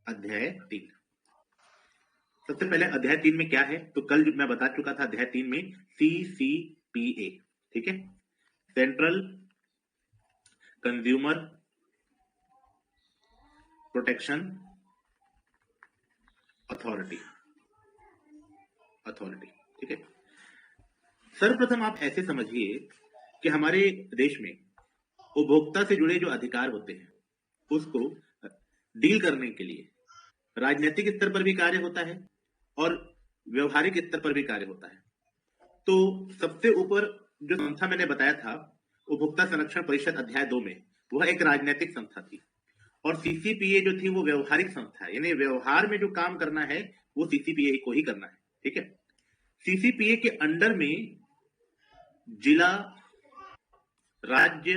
अध्याय 3। सबसे पहले अध्याय 3 में क्या है, तो कल जो मैं बता चुका था अध्याय 3 में CCPA, ठीक है, सेंट्रल कंज्यूमर प्रोटेक्शन अथॉरिटी, ठीक है। सर्वप्रथम आप ऐसे समझिए कि हमारे देश में उपभोक्ता से जुड़े जो अधिकार होते हैं उसको डील करने के लिए राजनीतिक स्तर पर भी कार्य होता है और व्यवहारिक स्तर पर भी कार्य होता है। तो सबसे ऊपर जो संस्था मैंने बताया था उपभोक्ता संरक्षण परिषद अध्याय 2 में, वह एक राजनीतिक संस्था थी और सीसीपीए जो थी वो व्यवहारिक संस्था है, यानी व्यवहार में जो काम करना है वो सीसीपीए को ही करना है, ठीक है। सीसीपीए के अंडर में जिला, राज्य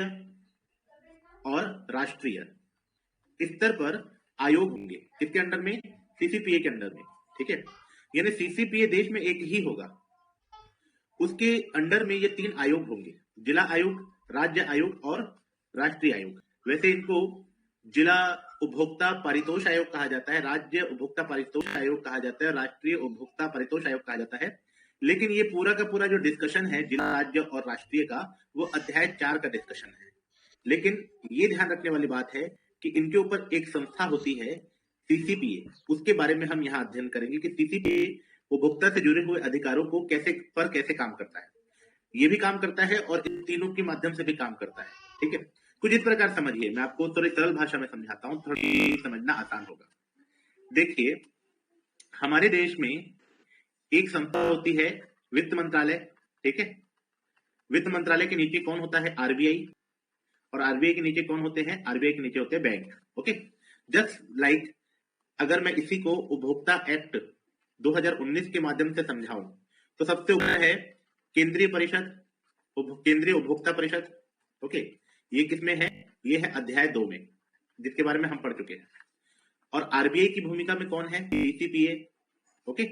और राष्ट्रीय स्तर पर आयोग होंगे। किसके अंडर में? सीसीपीए के अंडर में, ठीक है। यानी सीसीपीए देश में एक ही होगा, उसके अंडर में ये 3 आयोग होंगे, जिला आयोग, राज्य आयोग और राष्ट्रीय आयोग। वैसे इनको जिला उपभोक्ता पारितोष आयोग कहा जाता है, राज्य उपभोक्ता पारितोष आयोग कहा जाता है, राष्ट्रीय उपभोक्ता पारितोष आयोग कहा जाता है। लेकिन ये पूरा का पूरा जो डिस्कशन है जिला, राज्य और राष्ट्रीय का, वो अध्याय 4 का डिस्कशन है। लेकिन ये ध्यान रखने वाली बात है कि इनके ऊपर एक संस्था होती है सीसीपीए, उसके बारे में हम यहाँ अध्ययन करेंगे कि सीसीपीए उपभोक्ता से जुड़े हुए अधिकारों को कैसे काम करता है। ये भी काम करता है और इन तीनों के माध्यम से भी काम करता है, ठीक है। कुछ इस प्रकार समझिए, मैं आपको थोड़ी सरल भाषा में समझाता हूँ, थोड़ी समझना आसान होगा। देखिए, हमारे देश में एक संस्था होती है वित्त मंत्रालय, ठीक है। वित्त मंत्रालय के नीचे कौन होता है? आरबीआई। और आरबीआई के नीचे कौन होते हैं? आरबीआई के नीचे होते हैं बैंक, ओके। जस्ट लाइक अगर मैं इसी को उपभोक्ता एक्ट 2019 के माध्यम से समझाऊं तो सबसे ऊपर है केंद्रीय परिषद, केंद्रीय उपभोक्ता परिषद, ओके। ये किसमें है? ये है अध्याय 2 में, जिसके बारे में हम पढ़ चुके हैं। और आरबीआई की भूमिका में कौन है? CCPA, okay.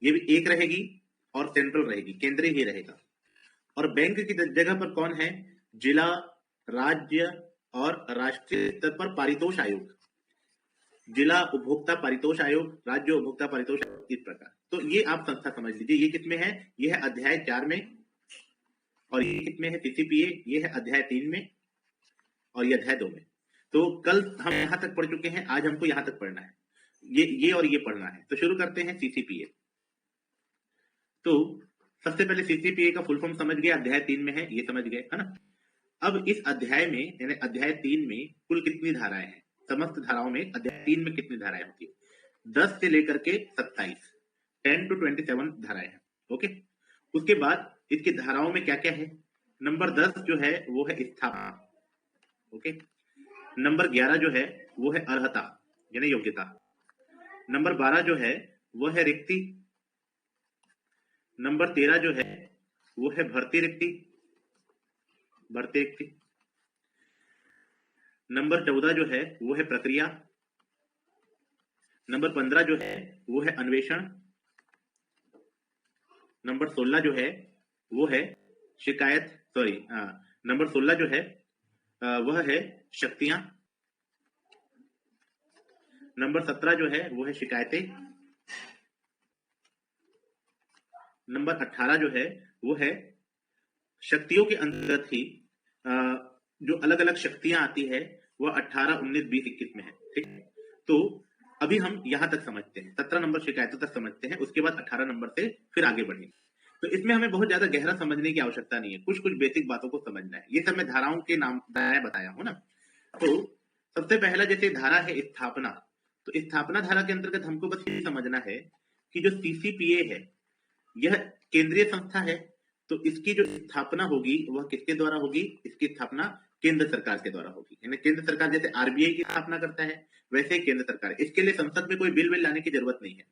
ये भी एक रहेगी और सेंट्रल रहेगी, केंद्रीय ही रहेगा। और बैंक की जगह पर कौन है? जिला, राज्य और राष्ट्रीय स्तर पर पारितोष आयोग, जिला उपभोक्ता पारितोष आयोग, राज्य उपभोक्ता पारितोष आयोग, इस प्रकार। तो ये आप संस्था समझ लीजिए, ये किसमें है? ये है अध्याय 4 में। और ये किसमें है? सीसीपीए, ये है अध्याय 3 में और ये अध्याय 2 में। तो कल हम यहां तक पढ़ चुके हैं, आज हमको यहां तक पढ़ना है, ये और ये पढ़ना है। तो शुरू करते हैं सीसीपीए। तो सबसे पहले सीसीपीए का फुल फॉर्म समझ गए, अध्याय 3 में है, ये समझ गए, है ना। अब इस अध्याय में, यानी अध्याय 3 में कुल कितनी धाराएं हैं? समस्त धाराओं में अध्याय 3 में कितनी धाराएं होती है? 10 से लेकर के 27, 10 to 27 धाराएं हैं, ओके। उसके बाद इसकी धाराओं में क्या क्या है? नंबर 10 जो है वो है स्थापना, ओके। नंबर 11 जो है वो है अर्हता, यानी योग्यता। नंबर 12 जो है वो है रिक्ति। नंबर 13 जो है वो है भर्ती रिक्ति। नंबर 14 जो है वो है प्रक्रिया। नंबर 15 जो है वो है अन्वेषण। नंबर 16 जो है वो है शिकायत, नंबर 16 जो है वह है शक्तियां। नंबर 17 जो है वो है शिकायतें। नंबर 18 जो है वो है शक्तियों के अंतर्गत ही जो अलग अलग शक्तियां आती है वह 18, 19, 20, 21 में है, ठीक है। तो अभी हम यहां तक समझते हैं, 17 नंबर शिकायतों तक समझते हैं, उसके बाद 18 नंबर से फिर आगे बढ़ेंगे। तो इसमें हमें बहुत ज्यादा गहरा समझने की आवश्यकता नहीं है, कुछ कुछ बेसिक बातों को समझना है। ये सब मैं धाराओं के नाम बताया हूं ना। तो सबसे पहला जैसे धारा है स्थापना, तो स्थापना धारा के अंतर्गत हमको बस ये समझना है कि जो सीसीपीए है यह केंद्रीय संस्था है, तो इसकी जो स्थापना होगी वह किसके द्वारा होगी? इसकी स्थापना केंद्र सरकार के द्वारा होगी। यानी केंद्र सरकार जैसे आरबीआई की स्थापना करता है वैसे ही केंद्र सरकार, इसके लिए संसद में कोई बिल लाने की जरूरत नहीं है।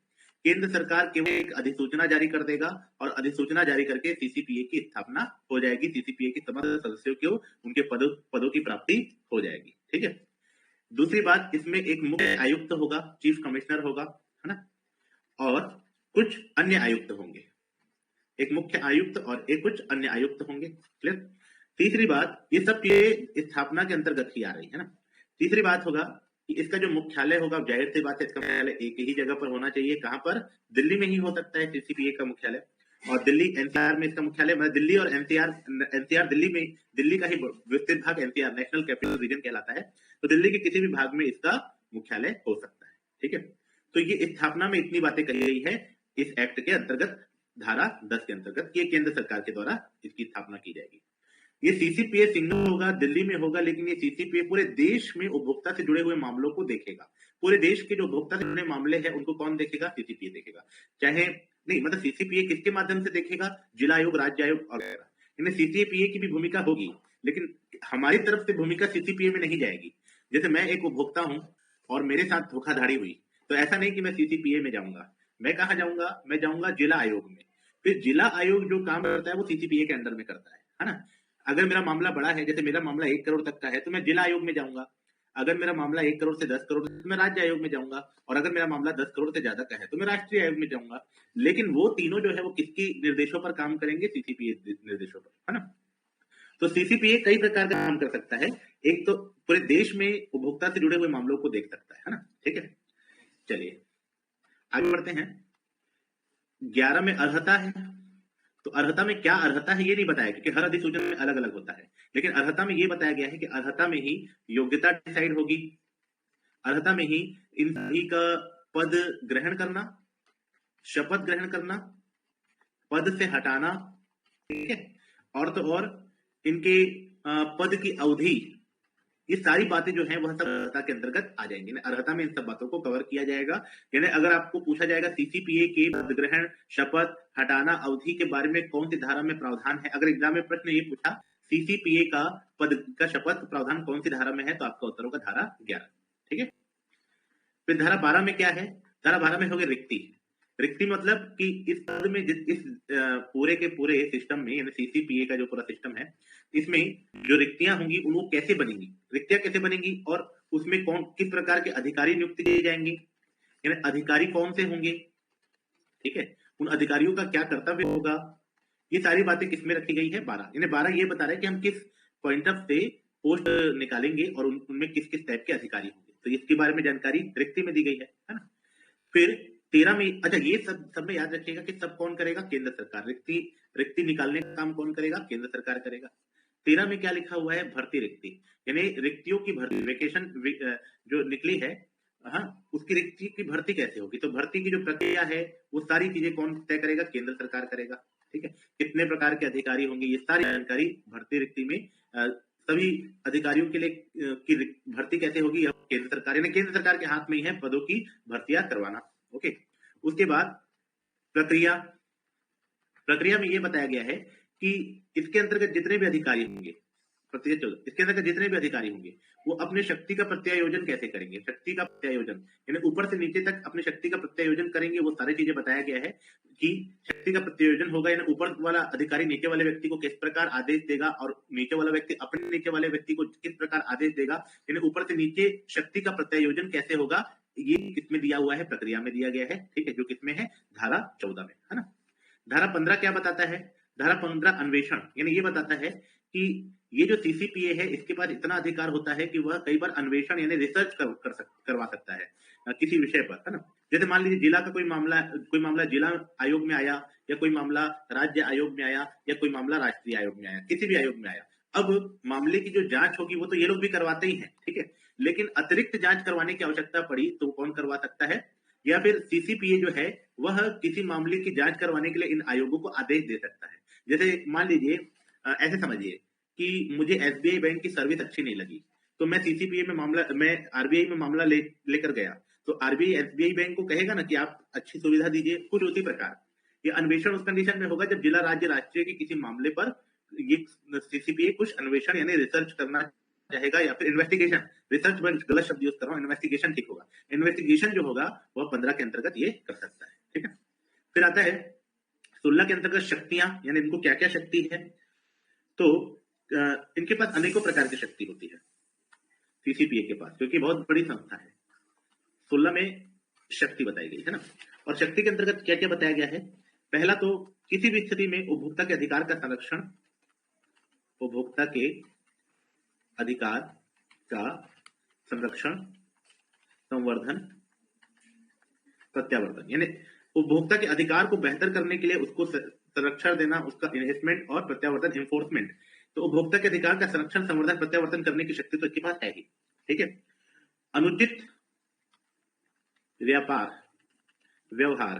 केंद्र सरकार केवल एक अधिसूचना जारी कर देगा और अधिसूचना जारी करके सीसीपीए की स्थापना हो जाएगी, सीसीपीए के समस्त सदस्यों को उनके पदों की प्राप्ति हो जाएगी, ठीक है। दूसरी बात, इसमें एक मुख्य आयुक्त होगा, चीफ कमिश्नर होगा, है ना, और कुछ अन्य आयुक्त होंगे, एक मुख्य आयुक्त और एक कुछ अन्य आयुक्त होंगे, क्लियर। तीसरी बात, ये सब के स्थापना के अंतर्गत ही आ रही है ना। तीसरी बात होगा कि इसका जो मुख्यालय होगा, जाहिर सी बात है इसका मुख्यालय एक ही जगह पर होना चाहिए। कहां पर? दिल्ली में ही हो सकता है सीसीपीए का मुख्यालय। और दिल्ली एनसीआर में इसका मुख्यालय, मतलब दिल्ली और एनसीआर, एनसीआर दिल्ली में, दिल्ली का ही विस्तृत भाग एनसीआर, नेशनल कैपिटल रीजन कहलाता है। तो दिल्ली के किसी भी भाग में इसका मुख्यालय हो सकता है। ठीक है, तो ये स्थापना में इतनी बातें कही गई है इस एक्ट के अंतर्गत, धारा 10 के अंतर्गत, ये केंद्र सरकार के द्वारा इसकी स्थापना की जाएगी। ये सीसीपीए सिंगल होगा, दिल्ली में होगा, लेकिन ये सीसीपीए पूरे देश में उपभोक्ता से जुड़े हुए मामलों को देखेगा। पूरे देश के जो उपभोक्ता से जुड़े मामले हैं उनको कौन देखेगा? सीसीपीए देखेगा। चाहे नहीं, मतलब सीसीपीए किसके माध्यम से देखेगा? जिला आयोग, राज्य आयोग वगैरह, इनमें सीसीपीए की भी भूमिका होगी, लेकिन हमारी तरफ से भूमिका सीसीपीए में नहीं जाएगी। जैसे मैं एक उपभोक्ता हूं और मेरे साथ धोखाधड़ी हुई, तो ऐसा नहीं कि मैं सीसीपीए में जाऊंगा। मैं कहा जाऊंगा? मैं जाऊंगा जिला आयोग में। फिर जिला आयोग जो काम करता है वो सीसीपीए के अंडर में करता है ना। अगर मेरा मामला बड़ा है, जैसे मेरा मामला 1 करोड़ तक का है, तो मैं जिला आयोग में जाऊंगा। अगर मेरा मामला 1 करोड़ से 10 करोड़, तो मैं राज्य आयोग में जाऊंगा। और अगर मेरा मामला 10 करोड़ से ज्यादा का है तो मैं राष्ट्रीय आयोग में जाऊंगा। लेकिन वो तीनों जो है वो किसकी निर्देशों पर काम करेंगे? सीसीपीए निर्देशों पर, है ना। तो सीसीपीए कई प्रकार का काम कर सकता है। एक तो पूरे देश में उपभोक्ता से जुड़े हुए मामलों को देख सकता है ना। ठीक है, चलिए आगे बढ़ते हैं। 11 में अर्हता है। तो अर्हता में क्या अर्हता है ये नहीं बताया, क्योंकि हर अधिसूचना में अलग अलग होता है। लेकिन अर्हता में ये बताया गया है कि अर्हता में ही योग्यता डिसाइड होगी, अर्हता में ही इन सभी का पद ग्रहण करना, शपथ ग्रहण करना, पद से हटाना, ठीक है, और तो और इनके पद की अवधि, ये सारी बातें जो हैं वह सब अर्हता के अंतर्गत आ जाएंगी। अर्हता में इन सब बातों को कवर किया जाएगा। यानी अगर आपको पूछा जाएगा सीसीपीए के पद ग्रहण, शपथ, हटाना, अवधि के बारे में कौन सी धारा में प्रावधान है, अगर एग्जाम में प्रश्न ये पूछा सीसीपीए का पद का शपथ प्रावधान कौन सी धारा में है, तो आपका उत्तर होगा धारा 11। ठीक है, फिर धारा 12 में क्या है? धारा 12 में होगी रिक्ति। रिक्ति मतलब कि इस पद में इस पूरे के पूरे सिस्टम में, यानी सीसीपीए का जो पूरा सिस्टम है, इसमें जो रिक्तियां होंगी उनको कैसे बनेंगी, रिक्तियां कैसे बनेंगी, और उसमें कौन किस प्रकार के अधिकारी नियुक्त किए जाएंगे, यानी अधिकारी कौन से होंगे, ठीक है, उन अधिकारियों का क्या कर्तव्य होगा, ये सारी बातें किसमें रखी गई है? 12। यानी 12 ये बता रहा है कि हम किस पॉइंट ऑफ से पोस्ट निकालेंगे और उनमें किस किस टाइप के अधिकारी होंगे। तो इसके बारे में जानकारी रिक्ति में दी गई है ना। फिर 13 में, अच्छा ये सब में याद रखिएगा कि सब कौन करेगा? केंद्र सरकार। रिक्ति निकालने का काम कौन करेगा? केंद्र सरकार करेगा। 13 में क्या लिखा हुआ है? भर्ती रिक्ति, यानी रिक्तियों की भर्ती, वेकेशन जो निकली है, हाँ, उसकी रिक्ति की भर्ती कैसे होगी। तो भर्ती की जो प्रक्रिया है वो सारी चीजें कौन तय करेगा? केंद्र सरकार करेगा। ठीक है, कितने प्रकार के अधिकारी होंगे, ये सारी जानकारी भर्ती रिक्ति में, सभी अधिकारियों के लिए की भर्ती कैसे होगी, केंद्र सरकार, यानी केंद्र सरकार के हाथ में ही है पदों की भर्तियां करवाना। ओके, उसके बाद प्रक्रिया। प्रक्रिया में यह बताया गया है कि इसके अंतर्गत जितने भी अधिकारी होंगे, प्रक्रिया 14, इसके अंतर्गत जितने भी अधिकारी होंगे वो अपने शक्ति का प्रत्यायोजन कैसे करेंगे? शक्ति का प्रत्यायोजन यानी ऊपर से नीचे तक अपनी शक्ति का प्रत्यायोजन करेंगे। वो सारी चीजें बताया गया है कि शक्ति का प्रत्यायोजन होगा, यानी ऊपर वाला अधिकारी नीचे वाले व्यक्ति को किस प्रकार आदेश देगा और नीचे वाला व्यक्ति अपने नीचे वाले व्यक्ति को किस प्रकार आदेश देगा, यानी ऊपर से नीचे शक्ति का प्रत्यायोजन कैसे होगा, ये किसमें दिया हुआ है? प्रक्रिया में दिया गया है। ठीक है, जो किसमें है? धारा 14 में, है ना। धारा 15 क्या बताता है? धारा 15 अन्वेषण, यानी ये बताता है कि ये जो सीसीपीए है इसके पास इतना अधिकार होता है कि वह कई बार अन्वेषण यानी रिसर्च करवा सकता है किसी विषय पर, है ना। जैसे मान लीजिए जिला का कोई मामला जिला आयोग में आया, या कोई मामला राज्य आयोग में आया, या कोई मामला राष्ट्रीय आयोग में आया, किसी भी आयोग में आया। अब मामले की जो जांच होगी वो तो ये लोग भी करवाते ही हैं, ठीक है, लेकिन अतिरिक्त जांच करवाने की आवश्यकता पड़ी तो कौन करवा सकता है? या फिर सीसीपीए जो है वह किसी मामले की जांच करवाने के लिए इन आयोगों को आदेश दे सकता है। जैसे मान लीजिए ऐसे समझिए कि मुझे एसबीआई बैंक की सर्विस अच्छी नहीं लगी, तो मैं सीसीपीए में मामला, मैं आरबीआई में मामला लेकर गया, तो आरबीआई एसबीआई बैंक को कहेगा ना कि आप अच्छी सुविधा दीजिए। कुछ उसी प्रकार ये अन्वेषण उस कंडीशन में होगा जब जिला, राज्य, राष्ट्रीय के किसी मामले पर ये सीसीपीए कुछ अन्वेषण यानी रिसर्च करना चाहेगा, या फिर इन्वेस्टिगेशन, रिसर्च में गलत शब्द यूज कर रहा हूं, इन्वेस्टिगेशन ठीक होगा। इन्वेस्टिगेशन जो होगा वह 15 के अंतर्गत ये कर सकता है। ठीक है, फिर आता है 16 के अंतर्गत शक्तियां, यानी इनको क्या क्या शक्ति है। तो इनके पास अनेकों प्रकार की शक्ति होती है सीसीपीए के पास, क्योंकि बहुत बड़ी संस्था है। 16 में शक्ति बताई गई है ना। और शक्ति के अंतर्गत क्या क्या बताया गया है? पहला तो किसी भी स्थिति में उपभोक्ता के अधिकार का संरक्षण, उपभोक्ता के अधिकार का संरक्षण, संवर्धन, प्रत्यावर्तन, यानी उपभोक्ता के अधिकार को बेहतर करने के लिए उसको संरक्षण देना, उसका इन्वेस्टमेंट, और प्रत्यावर्तन इन्फोर्समेंट। तो उपभोक्ता के अधिकार का संरक्षण, संवर्धन, प्रत्यावर्तन करने की शक्ति तो इसके पास है ही, ठीक है। अनुचित व्यापार व्यवहार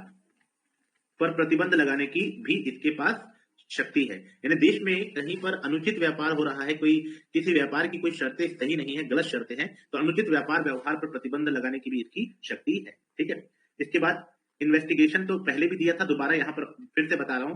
पर प्रतिबंध लगाने की भी इसके पास शक्ति है। यानी देश में कहीं पर अनुचित व्यापार हो रहा है, कोई किसी व्यापार की कोई शर्तें सही नहीं है, गलत शर्तें हैं, तो अनुचित व्यापार व्यवहार पर प्रतिबंध लगाने की भी इसकी शक्ति है, ठीक है। इसके बाद इन्वेस्टिगेशन तो पहले भी दिया था, दोबारा यहां पर फिर से बता रहा हूं